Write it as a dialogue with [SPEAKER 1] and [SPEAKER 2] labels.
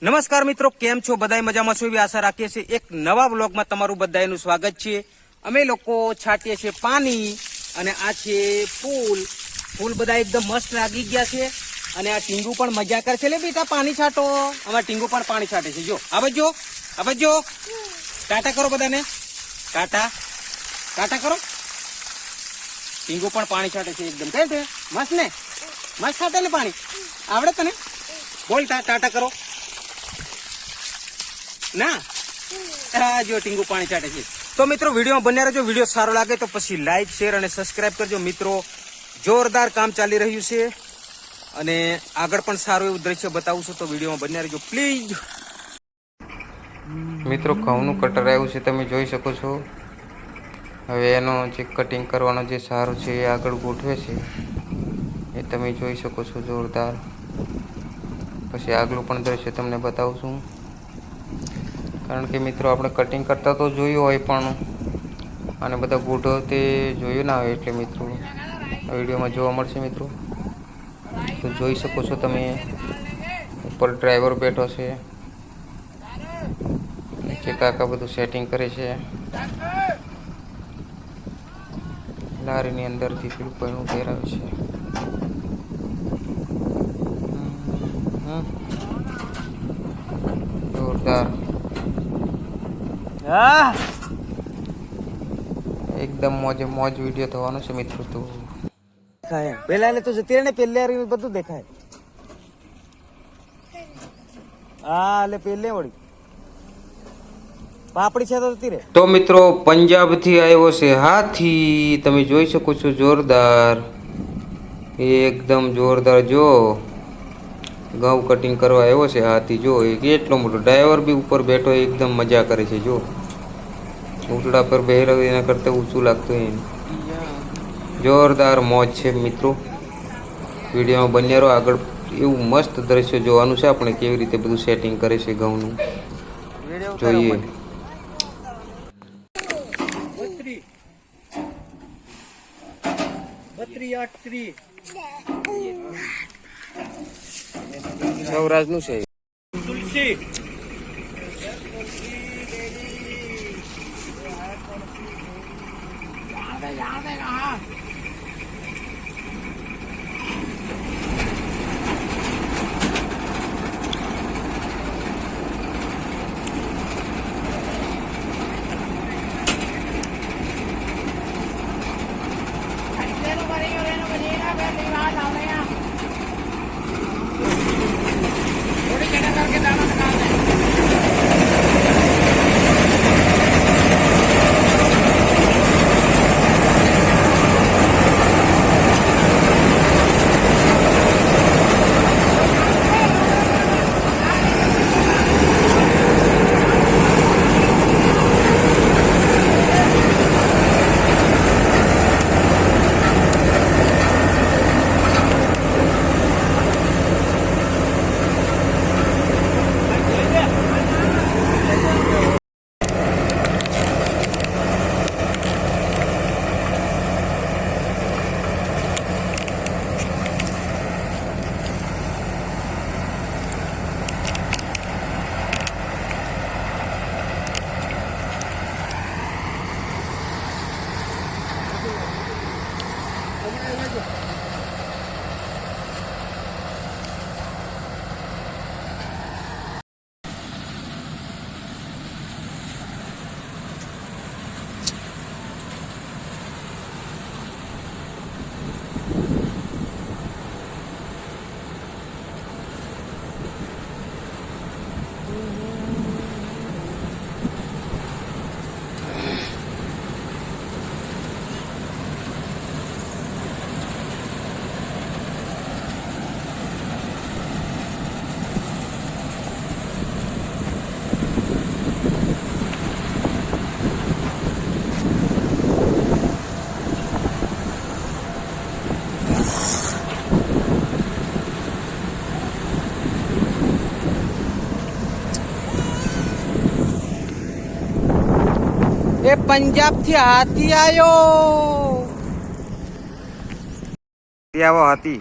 [SPEAKER 1] નમસ્કાર મિત્રો, કેમ છો? બધાય મજામાં છો એવી આશા રાખીએ છીએ। એક નવા બ્લોગમાં તમારું બધાયનું સ્વાગત છે। અમે લોકો છાંટીએ છીએ પાણી અને આ છે ફૂલ બધા એકદમ મસ્ત લાગી ગયા છે અને આ ટીંગુ પણ મજા કરે છે। લે બેટા પાણી છાંટો, અમારા ટીંગુ પણ પાણી છાંટે છે। જો આવજો ટાટા કરો બધાને, ટાટા કરો। ટીંગુ પણ પાણી છાંટે છે એકદમ કે છે મસ્ત ને, મસ્ત છાંટે ને પાણી, આવડે તને? બોલ ટાટા કરો ના। જો ટીંગુ પાણી છાંટે છે। તો મિત્રો વિડીયોમાં બન્યા રહેજો। વિડીયો સારો લાગે તો પછી લાઈક શેર અને સબસ્ક્રાઇબ કરજો। મિત્રો જોરદાર કામ ચાલી રહ્યું છે અને આગળ પણ સારું એવું દ્રશ્ય બતાવું છું, તો વિડીયોમાં બન્યા રહેજો પ્લીઝ।
[SPEAKER 2] મિત્રો ઘઉંનું કટર આવ્યું છે, તમે જોઈ શકો છો। હવે એનો જે કટિંગ કરવાનો જે સારો છે એ આગળ ગોઠવે છે, એ તમે જોઈ શકો છો જોરદાર। પછી આગલું પણ દ્રશ્ય તમને બતાવું છું, કારણ કે મિત્રો આપણે કટિંગ કરતા તો જોયું હોય પણ આને બધા ગોઠવ તે જોયું ના હોય, એટલે મિત્રો આ વિડીયોમાં જોવા મળશે। મિત્રો તો જોઈ શકો છો તમે, ઉપર ડ્રાઈવર બેઠો છે, નીચે કાકા બધું સેટિંગ કરે છે। લારીની અંદરથી પેલું પૈણું પહેરાવે છે। જોરદાર, એકદમ મોજે મોજ વિડીયો થવાનો છે મિત્રો। તો
[SPEAKER 1] પેલા ને તો જતી રહે ને, પેલે બધું દેખાય। હા એટલે પેલે વળી પાપડી છે તો જતી રહે।
[SPEAKER 2] તો મિત્રો પંજાબથી આવ્યો છે હાથી, તમે જોઈ શકો છો જોરદાર, એકદમ જોરદાર। જો ઘઉં કટિંગ કરવા આવ્યો છે હાથી, જો કેટલો મોટો, ડ્રાઈવર બી ઉપર બેઠો એકદમ મજા કરે છે। જો ઉટડા પર બેહરાવ એના કરતાં ઊંચું લાગતું હોય, જોરદાર મોજ છે મિત્રો। વિડીયોમાં બન્યા રહો, આગળ એવું મસ્ત દ્રશ્ય જોવાનું છે આપણે, કેવી રીતે બધું સેટિંગ કરે છે ઘઉંનું, જોઈએ।
[SPEAKER 1] સૌરાષ્ટ્રનું છે તુલસી। એ પંજાબ થી હાથી આવ્યો, આવો હાથી।